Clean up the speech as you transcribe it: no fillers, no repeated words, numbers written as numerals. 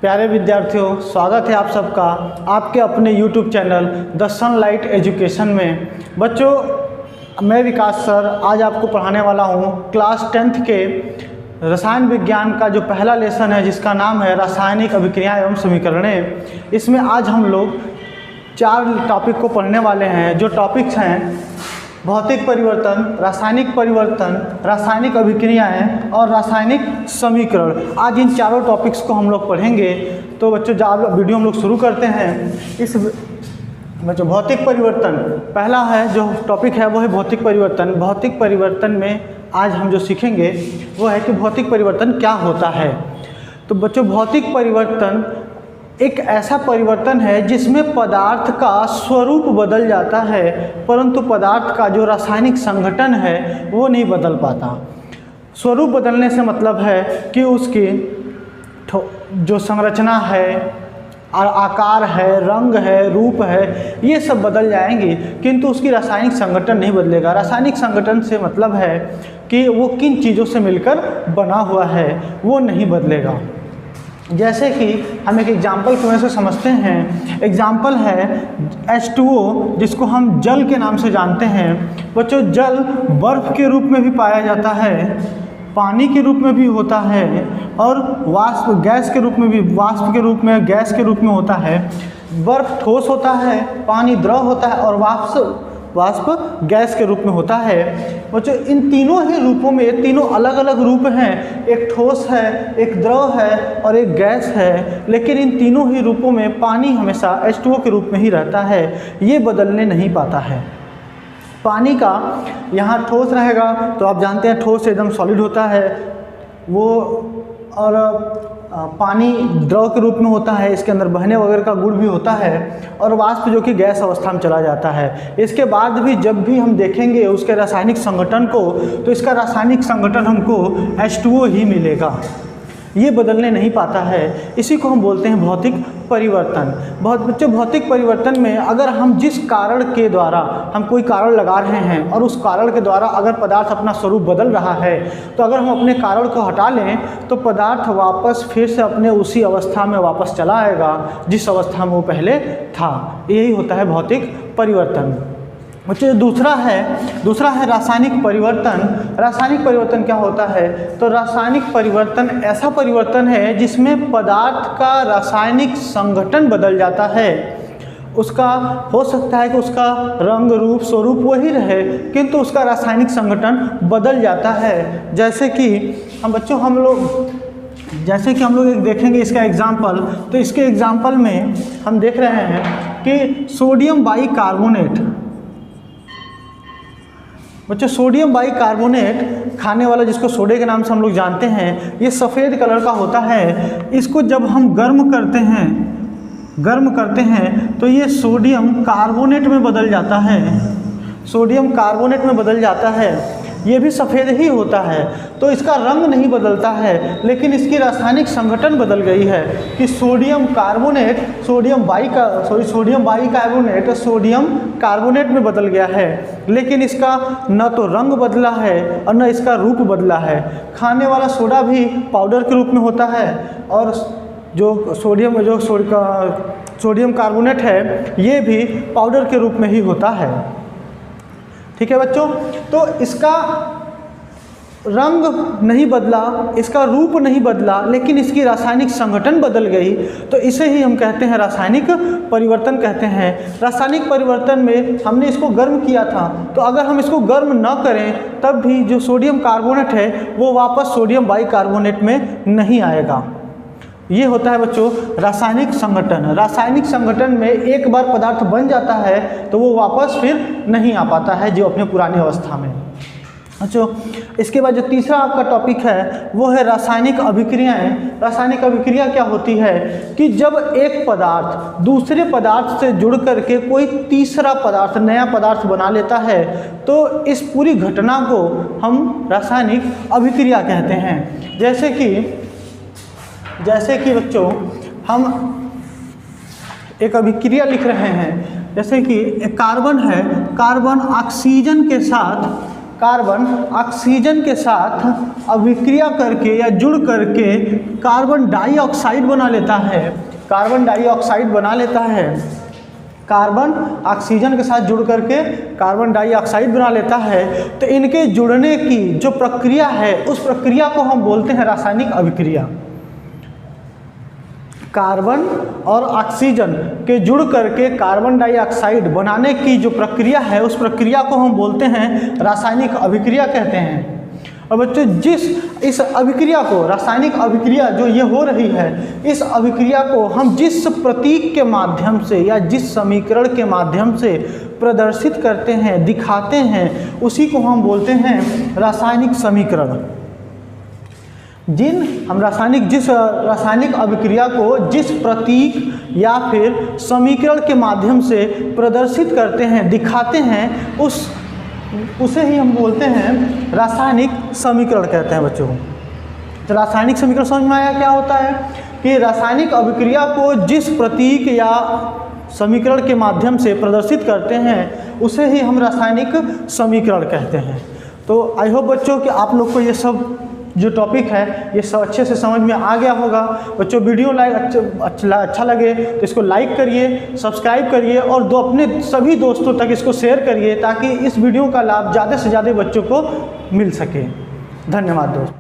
प्यारे विद्यार्थियों, स्वागत है आप सबका आपके अपने YouTube channel the sunlight education में। बच्चों, मैं विकास सर आज आपको पढ़ाने वाला हूँ क्लास 10th के रसायन विज्ञान का जो पहला लेसन है, जिसका नाम है रासायनिक अभिक्रियाएं एवं समीकरणें। इसमें आज हम लोग 4 टॉपिक को पढ़ने वाले हैं। जो टॉपिक्स हैं भौतिक परिवर्तन, रासायनिक अभिक्रियाएं और रासायनिक समीकरण। आज इन चारों टॉपिक्स को हम लोग पढ़ेंगे। तो बच्चों, जब वीडियो हम लोग शुरू करते हैं, इस बच्चों भौतिक परिवर्तन पहला है जो टॉपिक है वो है भौतिक परिवर्तन। भौतिक परिवर्तन में आज हम जो सीखेंगे वो है कि भौतिक परिवर्तन क्या होता है। तो बच्चों, भौतिक परिवर्तन एक ऐसा परिवर्तन है जिसमें पदार्थ का स्वरूप बदल जाता है, परंतु पदार्थ का जो रासायनिक संगठन है वो नहीं बदल पाता। स्वरूप बदलने से मतलब है कि उसकी जो संरचना है, आकार है, रंग है, रूप है, ये सब बदल जाएंगी, किंतु उसकी रासायनिक संगठन नहीं बदलेगा। रासायनिक संगठन से मतलब है कि वो किन चीज़ों से मिलकर बना हुआ है, वो नहीं बदलेगा। जैसे कि हम एक एग्जाम्पल की वजह से समझते हैं। एग्जाम्पल है H2O, जिसको हम जल के नाम से जानते हैं। बच्चों, जल बर्फ़ के रूप में भी पाया जाता है, पानी के रूप में भी होता है, और वाष्प गैस के रूप में भी, वाष्प के रूप में, गैस के रूप में होता है। बर्फ़ ठोस होता है, पानी द्रव होता है, और वाष्प गैस के रूप में होता है। बच्चों, इन तीनों ही रूपों में तीनों अलग अलग रूप हैं। एक ठोस है, एक द्रव है और एक गैस है, लेकिन इन तीनों ही रूपों में पानी हमेशा H2O के रूप में ही रहता है, ये बदलने नहीं पाता है। पानी का यहाँ ठोस रहेगा तो आप जानते हैं ठोस एकदम सॉलिड होता है वो, और पानी द्रव के रूप में होता है, इसके अंदर बहने वगैरह का गुण भी होता है, और वाष्प जो कि गैस अवस्था में चला जाता है। इसके बाद भी जब भी हम देखेंगे उसके रासायनिक संगठन को, तो इसका रासायनिक संगठन हमको H2O ही मिलेगा, ये बदलने नहीं पाता है। इसी को हम बोलते हैं भौतिक परिवर्तन। बच्चों, भौतिक परिवर्तन में अगर हम जिस कारण के द्वारा हम कोई कारण लगा रहे हैं और उस कारण के द्वारा अगर पदार्थ अपना स्वरूप बदल रहा है, तो अगर हम अपने कारण को हटा लें तो पदार्थ वापस फिर से अपने उसी अवस्था में वापस चला आएगा जिस अवस्था में वो पहले था। यही होता है भौतिक परिवर्तन। बच्चों, दूसरा है रासायनिक परिवर्तन। रासायनिक परिवर्तन क्या होता है? तो रासायनिक परिवर्तन ऐसा परिवर्तन है जिसमें पदार्थ का रासायनिक संगठन बदल जाता है। उसका हो सकता है कि उसका रंग, रूप, स्वरूप वही रहे, किंतु उसका रासायनिक संगठन बदल जाता है। जैसे कि हम लोग एक देखेंगे इसका एग्जाम्पल। तो इसके एग्जाम्पल में हम देख रहे हैं कि सोडियम बाइकार्बोनेट। बच्चों, सोडियम बाइकार्बोनेट खाने वाला, जिसको सोडे के नाम से हम लोग जानते हैं, ये सफ़ेद कलर का होता है। इसको जब हम गर्म करते हैं तो ये सोडियम कार्बोनेट में बदल जाता है। सोडियम कार्बोनेट में बदल जाता है। ये भी सफ़ेद ही होता है, तो इसका रंग नहीं बदलता है, लेकिन इसकी रासायनिक संगठन बदल गई है कि सोडियम बाइकार्बोनेट सोडियम कार्बोनेट में बदल गया है। लेकिन इसका न तो रंग बदला है और न इसका रूप बदला है। खाने वाला सोडा भी पाउडर के रूप में होता है, और जो सोडियम कार्बोनेट है ये भी पाउडर के रूप में ही होता है। ठीक है बच्चों, तो इसका रंग नहीं बदला, इसका रूप नहीं बदला, लेकिन इसकी रासायनिक संगठन बदल गई, तो इसे ही हम कहते हैं रासायनिक परिवर्तन कहते हैं। रासायनिक परिवर्तन में हमने इसको गर्म किया था, तो अगर हम इसको गर्म न करें तब भी जो सोडियम कार्बोनेट है वो वापस सोडियम बाइकार्बोनेट में नहीं आएगा। ये होता है बच्चों रासायनिक संगठन। रासायनिक संगठन में एक बार पदार्थ बन जाता है तो वो वापस फिर नहीं आ पाता है जो अपने पुरानी अवस्था में। अच्छा, इसके बाद जो तीसरा आपका टॉपिक है वो है रासायनिक अभिक्रियाएं। रासायनिक अभिक्रिया क्या होती है कि जब एक पदार्थ दूसरे पदार्थ से जुड़ करके कोई तीसरा पदार्थ, नया पदार्थ बना लेता है, तो इस पूरी घटना को हम रासायनिक अभिक्रिया कहते हैं। जैसे कि बच्चों, हम एक अभिक्रिया लिख रहे हैं। जैसे कि एक कार्बन है, कार्बन ऑक्सीजन के साथ कार्बन ऑक्सीजन के साथ अभिक्रिया करके या जुड़ करके कार्बन डाइऑक्साइड बना लेता है, कार्बन डाइऑक्साइड बना लेता है, कार्बन ऑक्सीजन के साथ जुड़ करके कार्बन डाइऑक्साइड बना लेता है। तो इनके जुड़ने की जो प्रक्रिया है उस प्रक्रिया को हम बोलते हैं रासायनिक अभिक्रिया। कार्बन और ऑक्सीजन के जुड़ करके कार्बन डाइऑक्साइड बनाने की जो प्रक्रिया है उस प्रक्रिया को हम बोलते हैं रासायनिक अभिक्रिया कहते हैं। और बच्चों इस अभिक्रिया को, रासायनिक अभिक्रिया जो ये हो रही है, इस अभिक्रिया को हम जिस प्रतीक के माध्यम से या जिस समीकरण के माध्यम से प्रदर्शित करते हैं, दिखाते हैं, उसी को हम बोलते हैं रासायनिक समीकरण। जिस रासायनिक अभिक्रिया को जिस प्रतीक या फिर समीकरण के माध्यम से प्रदर्शित करते हैं, दिखाते हैं, उसे ही हम बोलते हैं रासायनिक समीकरण कहते हैं बच्चों। तो रासायनिक समीकरण समझ में आया क्या होता है कि रासायनिक अभिक्रिया को जिस प्रतीक या समीकरण के माध्यम से प्रदर्शित करते हैं उसे ही हम रासायनिक समीकरण कहते हैं। तो आई होप बच्चों कि आप लोग को ये सब जो टॉपिक है ये सब अच्छे से समझ में आ गया होगा। बच्चों वीडियो अच्छा लगे तो इसको लाइक करिए, सब्सक्राइब करिए और अपने सभी दोस्तों तक इसको शेयर करिए ताकि इस वीडियो का लाभ ज़्यादा से ज़्यादा बच्चों को मिल सके। धन्यवाद दोस्तों।